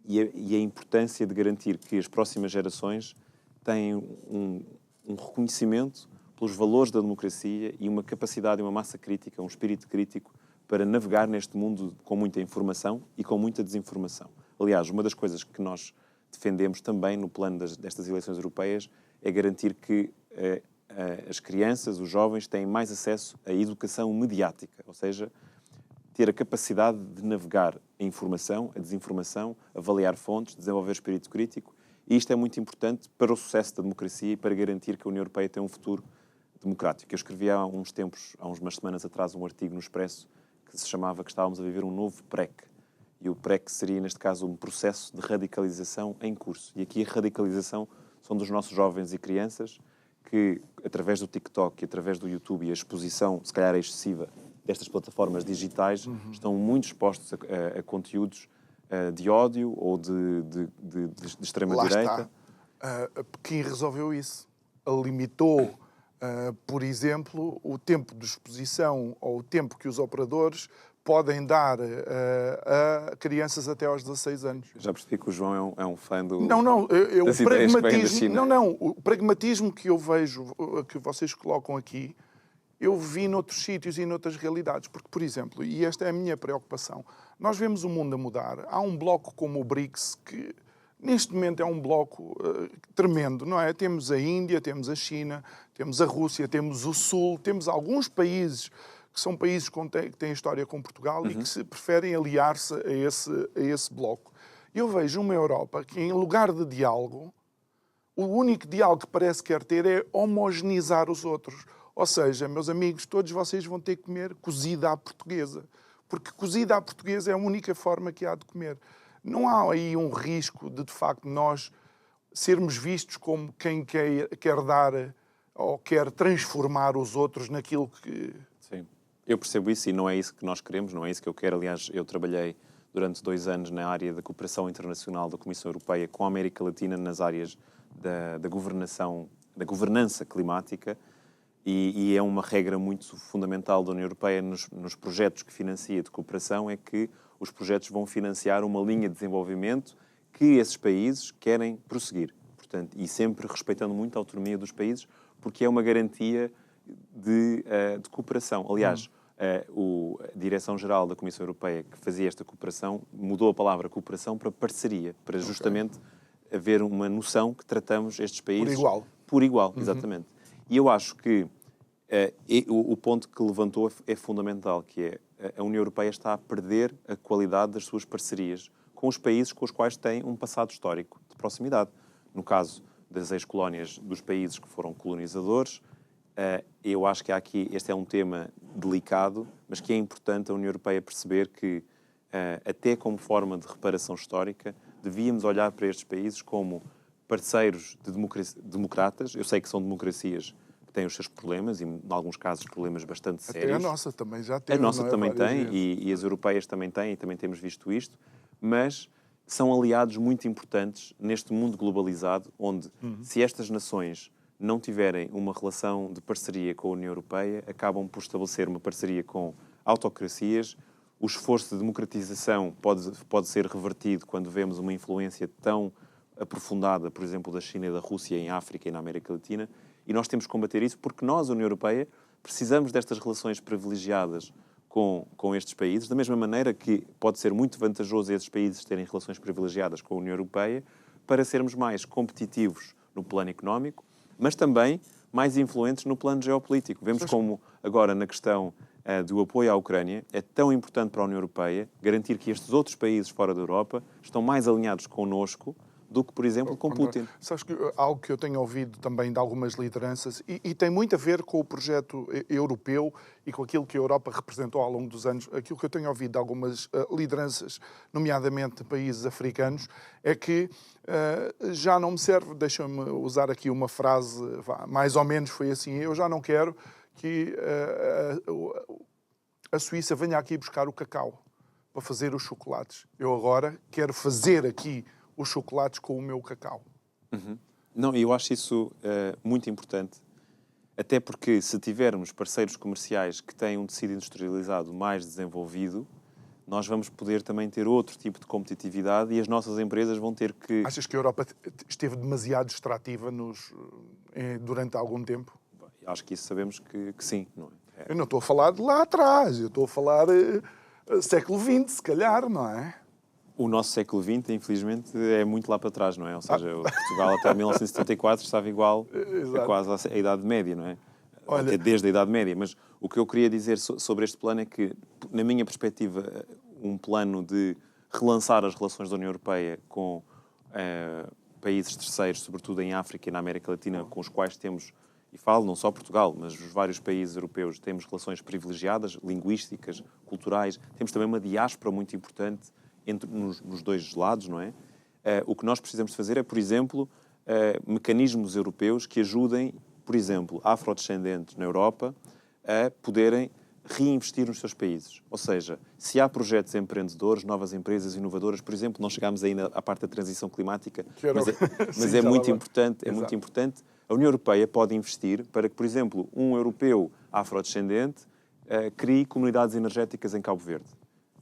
e a importância de garantir que as próximas gerações têm um reconhecimento pelos valores da democracia e uma capacidade, uma massa crítica, um espírito crítico para navegar neste mundo com muita informação e com muita desinformação. Aliás, uma das coisas que nós defendemos também no plano destas eleições europeias é garantir que as crianças, os jovens, têm mais acesso à educação mediática, ou seja, ter a capacidade de navegar a informação, a desinformação, avaliar fontes, desenvolver espírito crítico. E isto é muito importante para o sucesso da democracia e para garantir que a União Europeia tem um futuro democrático. Eu escrevi há umas semanas atrás, um artigo no Expresso que se chamava que estávamos a viver um novo PREC. E o PREC seria, neste caso, um processo de radicalização em curso. E aqui a radicalização são dos nossos jovens e crianças que, através do TikTok e através do YouTube e a exposição, se calhar excessiva, destas plataformas digitais, estão muito expostos a conteúdos de ódio ou de extrema-direita. Pequim resolveu isso. Limitou, por exemplo, o tempo de exposição ou o tempo que os operadores podem dar a crianças até aos 16 anos. Já percebi que o João é um fã do... Não, das ideias que vêm da China. o pragmatismo que eu vejo, que vocês colocam aqui, eu vi noutros sítios e noutras realidades. Porque, por exemplo, e esta é a minha preocupação, nós vemos o mundo a mudar. Há um bloco como o BRICS que, neste momento, é um bloco tremendo, não é? Temos a Índia, temos a China, temos a Rússia, temos o Sul, temos alguns países que são países que têm história com Portugal e que se preferem aliar-se a esse bloco. Eu vejo uma Europa que, em lugar de diálogo, o único diálogo que parece quer ter é homogeneizar os outros. Ou seja, meus amigos, todos vocês vão ter que comer cozida à portuguesa. Porque cozida à portuguesa é a única forma que há de comer. Não há aí um risco de facto, nós sermos vistos como quem quer dar ou quer transformar os outros naquilo que... Sim, eu percebo isso e não é isso que nós queremos, não é isso que eu quero. Aliás, eu trabalhei durante 2 anos na área da cooperação internacional da Comissão Europeia com a América Latina nas áreas da governança climática e é uma regra muito fundamental da União Europeia nos projetos que financia de cooperação, é que os projetos vão financiar uma linha de desenvolvimento que esses países querem prosseguir. Portanto, e sempre respeitando muito a autonomia dos países, porque é uma garantia de cooperação. Aliás, a Direção-Geral da Comissão Europeia que fazia esta cooperação mudou a palavra cooperação para parceria, para justamente haver uma noção que tratamos estes países... Por igual. Por igual, exatamente. E eu acho que o ponto que levantou é fundamental, que é a União Europeia está a perder a qualidade das suas parcerias com os países com os quais tem um passado histórico de proximidade. No caso das ex-colónias dos países que foram colonizadores, eu acho que este é um tema delicado, mas que é importante a União Europeia perceber que, até como forma de reparação histórica, devíamos olhar para estes países como parceiros democratas. Eu sei que são democracias que têm os seus problemas, e, em alguns casos, problemas bastante sérios. Até a nossa também já teve. A nossa também tem, e as europeias também têm, e também temos visto isto, mas são aliados muito importantes neste mundo globalizado, onde, se estas nações não tiverem uma relação de parceria com a União Europeia, acabam por estabelecer uma parceria com autocracias. O esforço de democratização pode ser revertido quando vemos uma influência tão aprofundada, por exemplo, da China e da Rússia em África e na América Latina, e nós temos que combater isso porque nós, a União Europeia, precisamos destas relações privilegiadas com estes países, da mesma maneira que pode ser muito vantajoso esses países terem relações privilegiadas com a União Europeia para sermos mais competitivos no plano económico, mas também mais influentes no plano geopolítico. Vemos como agora na questão do apoio à Ucrânia é tão importante para a União Europeia garantir que estes outros países fora da Europa estão mais alinhados connosco do que, por exemplo, com Putin. Sabes que algo que eu tenho ouvido também de algumas lideranças, e tem muito a ver com o projeto europeu e com aquilo que a Europa representou ao longo dos anos, aquilo que eu tenho ouvido de algumas lideranças, nomeadamente de países africanos, é que já não me serve, deixa-me usar aqui uma frase, mais ou menos foi assim, eu já não quero que a Suíça venha aqui buscar o cacau para fazer os chocolates. Eu agora quero fazer aqui os chocolates com o meu cacau. Não, eu acho isso muito importante, até porque se tivermos parceiros comerciais que têm um tecido industrializado mais desenvolvido, nós vamos poder também ter outro tipo de competitividade e as nossas empresas vão ter que... Achas que a Europa esteve demasiado extrativa durante algum tempo? Acho que isso sabemos que sim, não é? Eu não estou a falar de lá atrás, eu estou a falar século XX, se calhar, não é? O nosso século XX, infelizmente, é muito lá para trás, não é? Ou seja, Portugal até 1974 estava igual a quase a Idade Média, não é? Olha... Até desde a Idade Média. Mas o que eu queria dizer sobre este plano é que, na minha perspectiva, um plano de relançar as relações da União Europeia com países terceiros, sobretudo em África e na América Latina, com os quais temos, e falo não só Portugal, mas os vários países europeus, temos relações privilegiadas, linguísticas, culturais. Temos também uma diáspora muito importante nos dois lados, não é? O que nós precisamos de fazer é, por exemplo, mecanismos europeus que ajudem, por exemplo, afrodescendentes na Europa a poderem reinvestir nos seus países. Ou seja, se há projetos empreendedores, novas empresas inovadoras, por exemplo, não chegámos ainda à parte da transição climática, mas é muito importante, muito importante. A União Europeia pode investir para que, por exemplo, um europeu afrodescendente crie comunidades energéticas em Cabo Verde.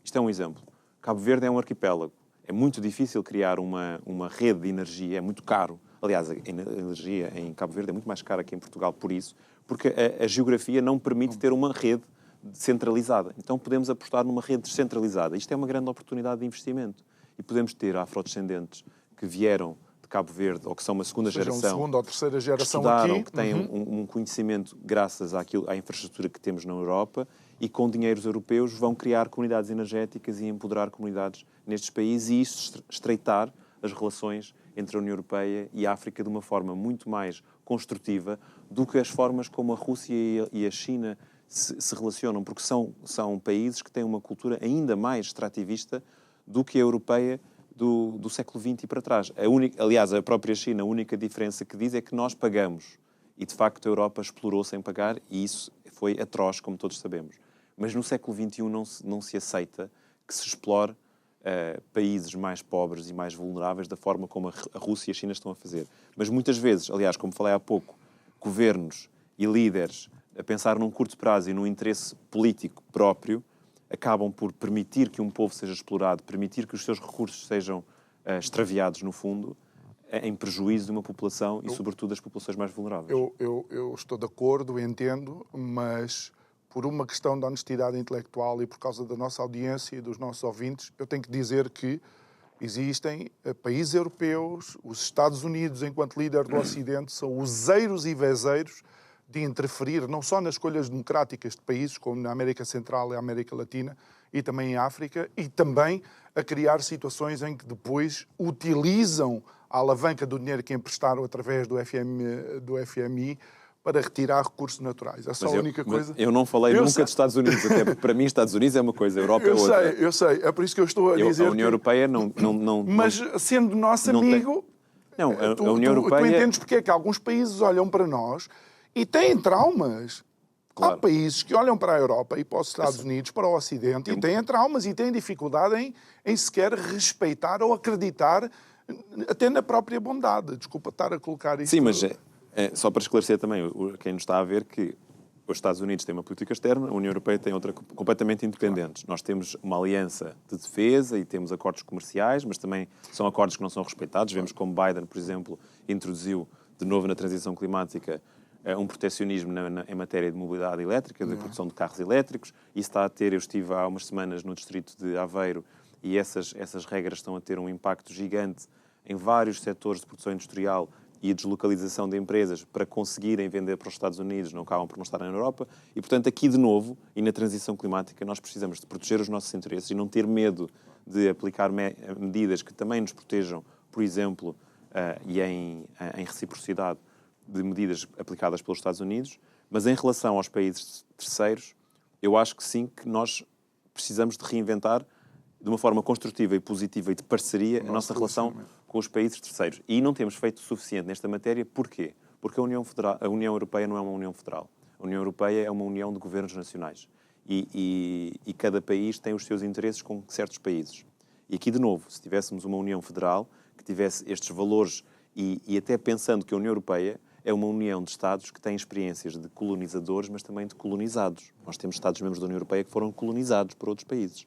Isto é um exemplo. Cabo Verde é um arquipélago. É muito difícil criar uma rede de energia, é muito caro. Aliás, a energia em Cabo Verde é muito mais cara que em Portugal por isso, porque a geografia não permite ter uma rede centralizada. Então podemos apostar numa rede descentralizada. Isto é uma grande oportunidade de investimento. E podemos ter afrodescendentes que vieram de Cabo Verde ou que são uma segunda geração, segunda ou terceira geração que estudaram, aqui, que têm um conhecimento graças à infraestrutura que temos na Europa e com dinheiros europeus vão criar comunidades energéticas e empoderar comunidades nestes países e isso estreitar as relações entre a União Europeia e a África de uma forma muito mais construtiva do que as formas como a Rússia e a China se relacionam, porque são países que têm uma cultura ainda mais extrativista do que a europeia do século XX e para trás. Aliás, a própria China, a única diferença que diz é que nós pagamos. E, de facto, a Europa explorou sem pagar e isso foi atroz, como todos sabemos. Mas no século XXI não se aceita que se explore países mais pobres e mais vulneráveis da forma como a Rússia e a China estão a fazer. Mas muitas vezes, aliás, como falei há pouco, governos e líderes a pensar num curto prazo e num interesse político próprio, acabam por permitir que um povo seja explorado, permitir que os seus recursos sejam extraviados, no fundo, em prejuízo de uma população e, sobretudo, das populações mais vulneráveis. Eu estou de acordo, entendo, mas por uma questão de honestidade intelectual e por causa da nossa audiência e dos nossos ouvintes, eu tenho que dizer que existem países europeus, os Estados Unidos, enquanto líder do Ocidente, são useiros e vezeiros de interferir não só nas escolhas democráticas de países, como na América Central e América Latina, e também em África, e também a criar situações em que depois utilizam a alavanca do dinheiro que emprestaram através do FMI para retirar recursos naturais. É só a única coisa. Eu não falei nunca dos Estados Unidos, até porque para mim Estados Unidos é uma coisa, a Europa é outra. Eu sei. É por isso que eu estou a dizer a União Europeia não... Mas sendo nosso amigo... Não, a União Europeia... Tu entendes porque é que alguns países olham para nós e têm traumas. Claro. Há países que olham para a Europa e para os Estados Unidos, para o Ocidente, e têm traumas e têm dificuldade em sequer respeitar ou acreditar até na própria bondade. Desculpa estar a colocar isto... Sim, mas só para esclarecer também, quem nos está a ver, que os Estados Unidos têm uma política externa, a União Europeia tem outra completamente independentes. Nós temos uma aliança de defesa e temos acordos comerciais, mas também são acordos que não são respeitados. Vemos como Biden, por exemplo, introduziu de novo na transição climática um proteccionismo em matéria de mobilidade elétrica, de produção de carros elétricos. Isso está a ter, eu estive há umas semanas no distrito de Aveiro e essas regras estão a ter um impacto gigante em vários setores de produção industrial e a deslocalização de empresas para conseguirem vender para os Estados Unidos, não acabam por não estar na Europa. E, portanto, aqui de novo, e na transição climática, nós precisamos de proteger os nossos interesses e não ter medo de aplicar medidas que também nos protejam, por exemplo, e em reciprocidade de medidas aplicadas pelos Estados Unidos. Mas em relação aos países terceiros, eu acho que sim, que nós precisamos de reinventar de uma forma construtiva e positiva e de parceria a nossa relação com os países terceiros. E não temos feito o suficiente nesta matéria. Porquê? Porque a União Europeia não é uma União Federal. A União Europeia é uma união de governos nacionais. E cada país tem os seus interesses com certos países. E aqui, de novo, se tivéssemos uma União Federal que tivesse estes valores e até pensando que a União Europeia é uma união de Estados que têm experiências de colonizadores, mas também de colonizados. Nós temos Estados-membros da União Europeia que foram colonizados por outros países.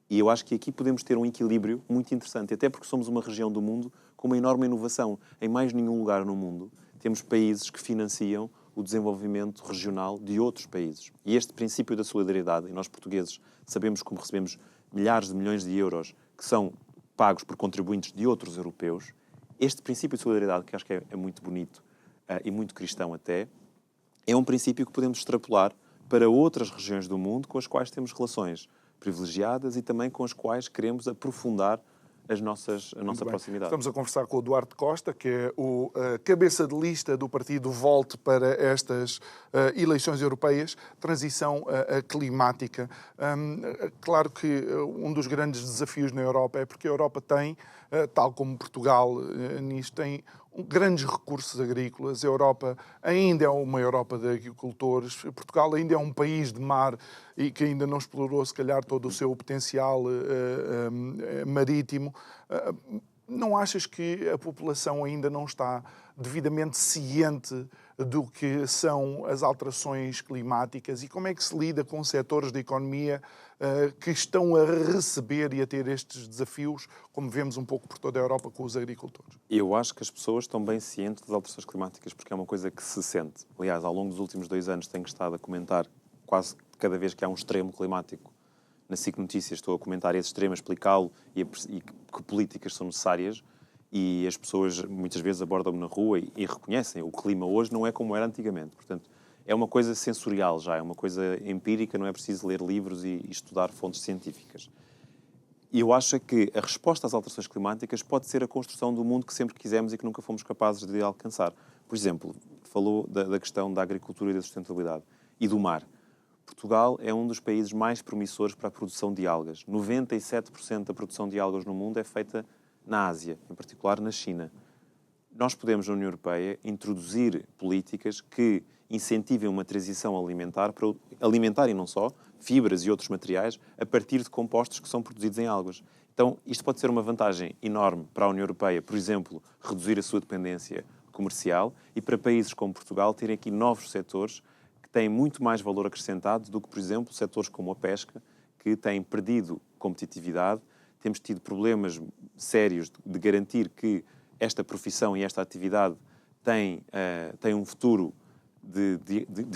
E eu acho que aqui podemos ter um equilíbrio muito interessante, até porque somos uma região do mundo com uma enorme inovação. Em mais nenhum lugar no mundo temos países que financiam o desenvolvimento regional de outros países. E este princípio da solidariedade, e nós portugueses sabemos como recebemos milhares de milhões de euros que são pagos por contribuintes de outros europeus, este princípio de solidariedade, que acho que é muito bonito e muito cristão até, é um princípio que podemos extrapolar para outras regiões do mundo com as quais temos relações privilegiadas e também com as quais queremos aprofundar a nossa proximidade. Estamos a conversar com o Duarte Costa, que é o cabeça de lista do partido Volte para estas eleições europeias, transição climática. Claro que um dos grandes desafios na Europa é porque a Europa tem, tal como Portugal nisto, tem grandes recursos agrícolas. A Europa ainda é uma Europa de agricultores. Portugal ainda é um país de mar e que ainda não explorou, se calhar, todo o seu potencial marítimo. Não achas que a população ainda não está devidamente ciente do que são as alterações climáticas e como é que se lida com setores da economia que estão a receber e a ter estes desafios, como vemos um pouco por toda a Europa com os agricultores? Eu acho que as pessoas estão bem cientes das alterações climáticas porque é uma coisa que se sente. Aliás, ao longo dos últimos 2 anos tenho estado a comentar quase cada vez que há um extremo climático. Na SIC Notícias estou a comentar esse extremo, a explicá-lo e que políticas são necessárias. E as pessoas muitas vezes abordam-me na rua e reconhecem o clima hoje não é como era antigamente. Portanto, é uma coisa sensorial já, é uma coisa empírica, não é preciso ler livros e estudar fontes científicas. E eu acho que a resposta às alterações climáticas pode ser a construção do mundo que sempre quisemos e que nunca fomos capazes de alcançar. Por exemplo, falou da questão da agricultura e da sustentabilidade e do mar. Portugal é um dos países mais promissores para a produção de algas. 97% da produção de algas no mundo é feita na Ásia, em particular na China. Nós podemos, na União Europeia, introduzir políticas que incentivem uma transição alimentar para alimentar e não só, fibras e outros materiais, a partir de compostos que são produzidos em algas. Então, isto pode ser uma vantagem enorme para a União Europeia, por exemplo, reduzir a sua dependência comercial e para países como Portugal terem aqui novos setores que têm muito mais valor acrescentado do que, por exemplo, setores como a pesca, que têm perdido competitividade. Temos tido problemas sérios de garantir que esta profissão e esta atividade têm um futuro de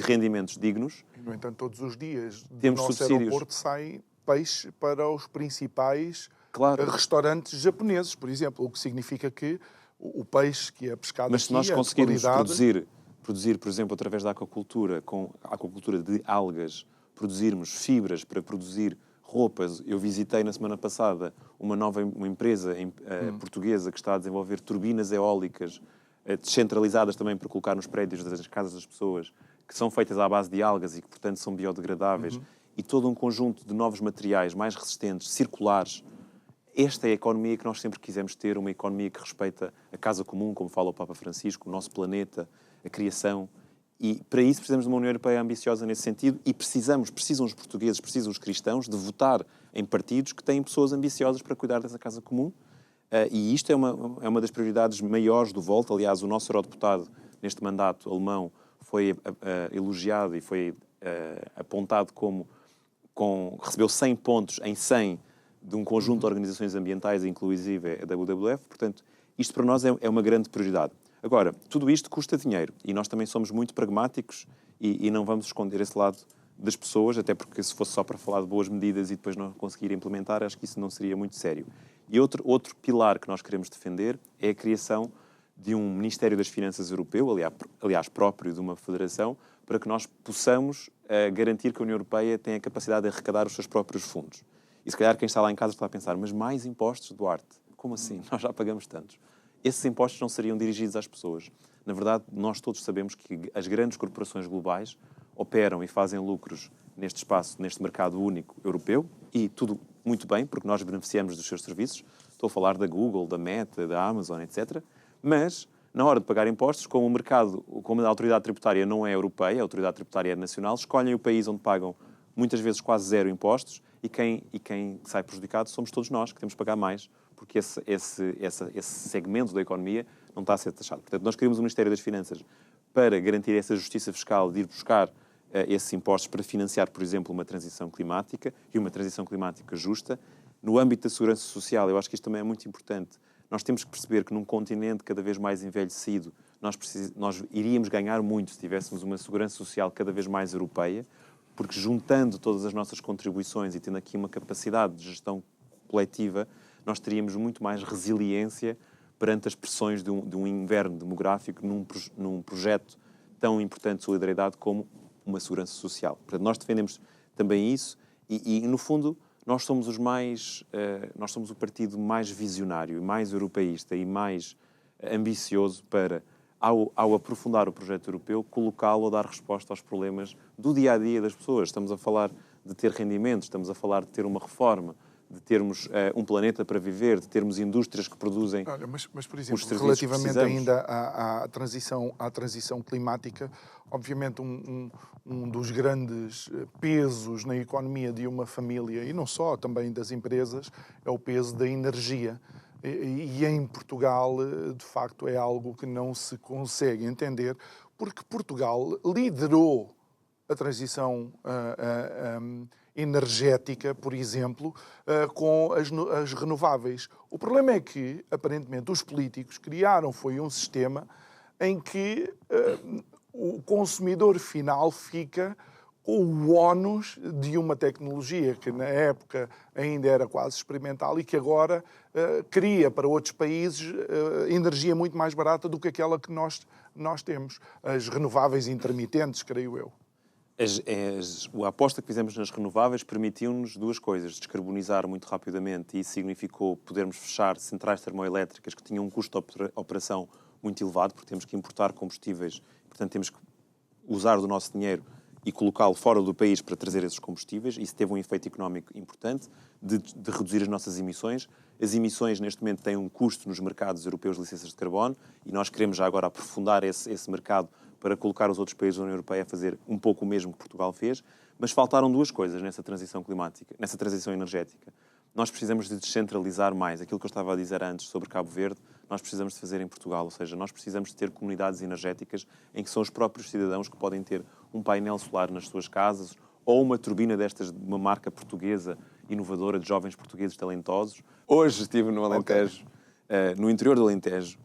rendimentos dignos. E, no entanto, todos os dias do Temos nosso subsídios. aeroporto sai peixe para os principais Claro. restaurantes japoneses, por exemplo, o que significa que o peixe que é pescado Mas se aqui, nós a conseguirmos qualidade... produzir, por exemplo, através da aquacultura, com a aquacultura de algas, produzirmos fibras para produzir roupas. Eu visitei na semana passada uma empresa portuguesa que está a desenvolver turbinas eólicas descentralizadas também para colocar nos prédios das casas das pessoas, que são feitas à base de algas e que, portanto, são biodegradáveis. E todo um conjunto de novos materiais mais resistentes, circulares. Esta é a economia que nós sempre quisemos ter, uma economia que respeita a casa comum, como fala o Papa Francisco, o nosso planeta, a criação. E para isso precisamos de uma União Europeia ambiciosa nesse sentido e precisam os portugueses, precisam os cristãos de votar em partidos que têm pessoas ambiciosas para cuidar dessa casa comum. E isto é uma das prioridades maiores do Volt. Aliás, o nosso eurodeputado neste mandato alemão foi elogiado e foi apontado recebeu 100 pontos em 100 de um conjunto de organizações ambientais, inclusive a WWF. Portanto, isto para nós é uma grande prioridade. Agora, tudo isto custa dinheiro e nós também somos muito pragmáticos e não vamos esconder esse lado das pessoas, até porque se fosse só para falar de boas medidas e depois não conseguir implementar, acho que isso não seria muito sério. E outro pilar que nós queremos defender é a criação de um Ministério das Finanças europeu, aliás, próprio de uma federação, para que nós possamos garantir que a União Europeia tem a capacidade de arrecadar os seus próprios fundos. E se calhar quem está lá em casa está a pensar, mas mais impostos, Duarte? Como assim? Nós já pagamos tantos. Esses impostos não seriam dirigidos às pessoas. Na verdade, nós todos sabemos que as grandes corporações globais operam e fazem lucros neste espaço, neste mercado único europeu, e tudo muito bem, porque nós beneficiamos dos seus serviços. Estou a falar da Google, da Meta, da Amazon, etc. Mas, na hora de pagar impostos, como a autoridade tributária não é europeia, a autoridade tributária é nacional, escolhem o país onde pagam muitas vezes quase zero impostos e quem sai prejudicado somos todos nós, que temos que pagar mais, porque esse segmento da economia não está a ser taxado. Portanto, nós queremos um Ministério das Finanças para garantir essa justiça fiscal de ir buscar esses impostos para financiar, por exemplo, uma transição climática e uma transição climática justa. No âmbito da segurança social, eu acho que isto também é muito importante. Nós temos que perceber que num continente cada vez mais envelhecido, nós iríamos ganhar muito se tivéssemos uma segurança social cada vez mais europeia, porque juntando todas as nossas contribuições e tendo aqui uma capacidade de gestão coletiva, nós teríamos muito mais resiliência perante as pressões de um inverno demográfico num projeto tão importante de solidariedade como uma segurança social. Portanto, nós defendemos também isso e no fundo, nós somos o partido mais visionário, mais europeísta e mais ambicioso para, ao aprofundar o projeto europeu, colocá-lo a dar resposta aos problemas do dia-a-dia das pessoas. Estamos a falar de ter rendimentos, estamos a falar de ter uma reforma, de termos um planeta para viver, de termos indústrias que produzem. Olha, mas por exemplo, relativamente ainda à transição climática, obviamente um dos grandes pesos na economia de uma família, e não só, também das empresas, é o peso da energia. E em Portugal, de facto, é algo que não se consegue entender, porque Portugal liderou a transição energética, por exemplo, com as renováveis. O problema é que, aparentemente, os políticos criaram um sistema em que o consumidor final fica com o ónus de uma tecnologia que na época ainda era quase experimental e que agora cria para outros países energia muito mais barata do que aquela que nós temos. As renováveis intermitentes, creio eu. A aposta que fizemos nas renováveis permitiu-nos duas coisas: descarbonizar muito rapidamente, e isso significou podermos fechar centrais termoelétricas que tinham um custo de operação muito elevado, porque temos que importar combustíveis, portanto temos que usar do nosso dinheiro e colocá-lo fora do país para trazer esses combustíveis. Isso teve um efeito económico importante de reduzir as nossas emissões. As emissões, neste momento, têm um custo nos mercados europeus de licenças de carbono e nós queremos já agora aprofundar esse mercado para colocar os outros países da União Europeia a fazer um pouco o mesmo que Portugal fez. Mas faltaram duas coisas nessa transição climática, nessa transição energética. Nós precisamos de descentralizar mais. Aquilo que eu estava a dizer antes sobre Cabo Verde, nós precisamos de fazer em Portugal. Ou seja, nós precisamos de ter comunidades energéticas em que são os próprios cidadãos que podem ter um painel solar nas suas casas ou uma turbina destas de uma marca portuguesa inovadora de jovens portugueses talentosos. Hoje estive no Alentejo, no interior do Alentejo,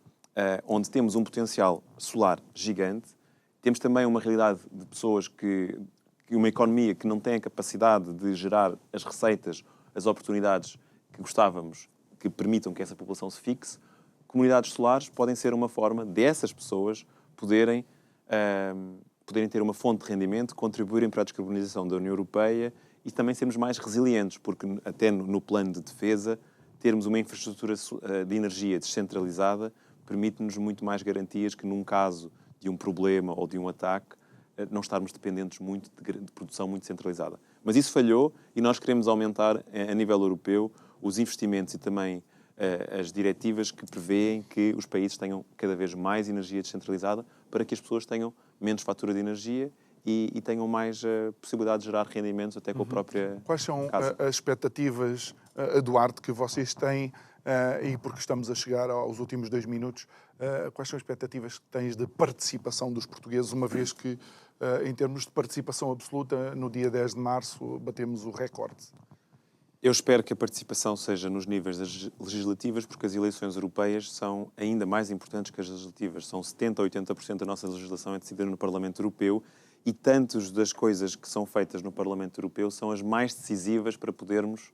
onde temos um potencial solar gigante. Temos também uma realidade de pessoas que uma economia que não tem a capacidade de gerar as receitas, as oportunidades que gostávamos que permitam que essa população se fixe. Comunidades solares podem ser uma forma dessas pessoas poderem ter uma fonte de rendimento, contribuírem para a descarbonização da União Europeia e também sermos mais resilientes, porque até no plano de defesa, termos uma infraestrutura de energia descentralizada permite-nos muito mais garantias que, num caso de um problema ou de um ataque, não estarmos dependentes muito de produção muito centralizada. Mas isso falhou e nós queremos aumentar, a nível europeu, os investimentos e também as diretivas que prevêem que os países tenham cada vez mais energia descentralizada para que as pessoas tenham menos fatura de energia e tenham mais possibilidade de gerar rendimentos até com a própria Quais são casa. as expectativas, Eduardo, que vocês têm, e porque estamos a chegar aos últimos 2 minutos, quais são as expectativas que tens de participação dos portugueses, uma vez que, em termos de participação absoluta, no dia 10 de março batemos o recorde? Eu espero que a participação seja nos níveis das legislativas, porque as eleições europeias são ainda mais importantes que as legislativas. São 70% a 80% da nossa legislação é decidida no Parlamento Europeu e tantas das coisas que são feitas no Parlamento Europeu são as mais decisivas para podermos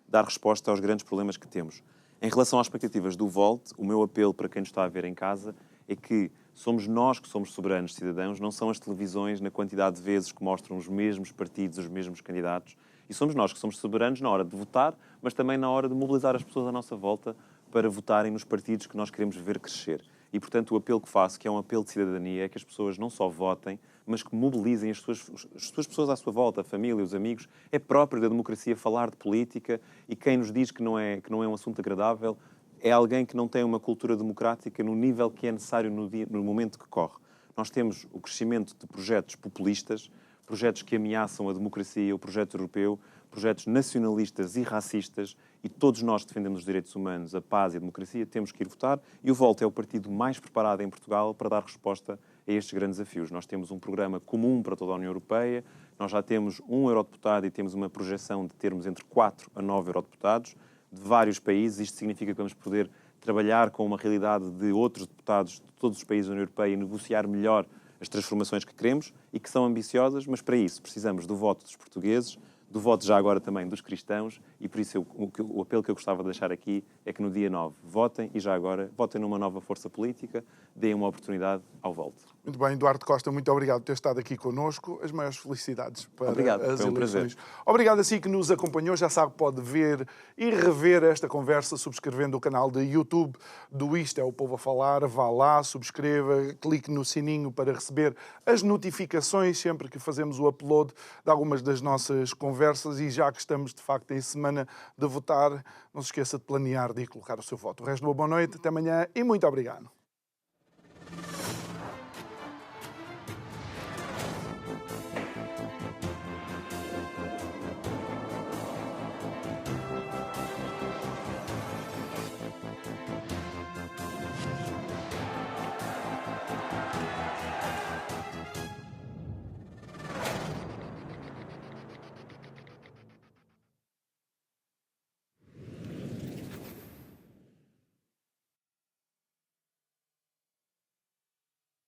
dar resposta aos grandes problemas que temos. Em relação às expectativas do Volt, o meu apelo para quem nos está a ver em casa é que somos nós que somos soberanos cidadãos, não são as televisões na quantidade de vezes que mostram os mesmos partidos, os mesmos candidatos. E somos nós que somos soberanos na hora de votar, mas também na hora de mobilizar as pessoas à nossa volta para votarem nos partidos que nós queremos ver crescer. E, portanto, o apelo que faço, que é um apelo de cidadania, é que as pessoas não só votem, mas que mobilizem as suas pessoas à sua volta, a família, os amigos. É próprio da democracia falar de política e quem nos diz que não é um assunto agradável é alguém que não tem uma cultura democrática no nível que é necessário no momento que corre. Nós temos o crescimento de projetos populistas, projetos que ameaçam a democracia, o projeto europeu, projetos nacionalistas e racistas, e todos nós defendemos os direitos humanos, a paz e a democracia, temos que ir votar, e o Volt é o partido mais preparado em Portugal para dar resposta a estes grandes desafios. Nós temos um programa comum para toda a União Europeia, nós já temos um eurodeputado e temos uma projeção de termos entre 4 a 9 eurodeputados de vários países. Isto significa que vamos poder trabalhar com uma realidade de outros deputados de todos os países da União Europeia e negociar melhor as transformações que queremos e que são ambiciosas, mas para isso precisamos do voto dos portugueses, do voto já agora também dos cristãos, e por isso o apelo que eu gostava de deixar aqui é que no dia 9 votem e já agora votem numa nova força política, deem uma oportunidade ao Volt. Muito bem, Eduardo Costa, muito obrigado por ter estado aqui connosco. As maiores felicidades para Obrigado, as foi um eleições. prazer. Obrigado a si que nos acompanhou. Já sabe, pode ver e rever esta conversa subscrevendo o canal de YouTube do Isto é o Povo a Falar. Vá lá, subscreva, clique no sininho para receber as notificações sempre que fazemos o upload de algumas das nossas conversas. E já que estamos, de facto, em semana de votar, não se esqueça de planear de ir colocar o seu voto. O resto de uma boa noite, até amanhã e muito obrigado.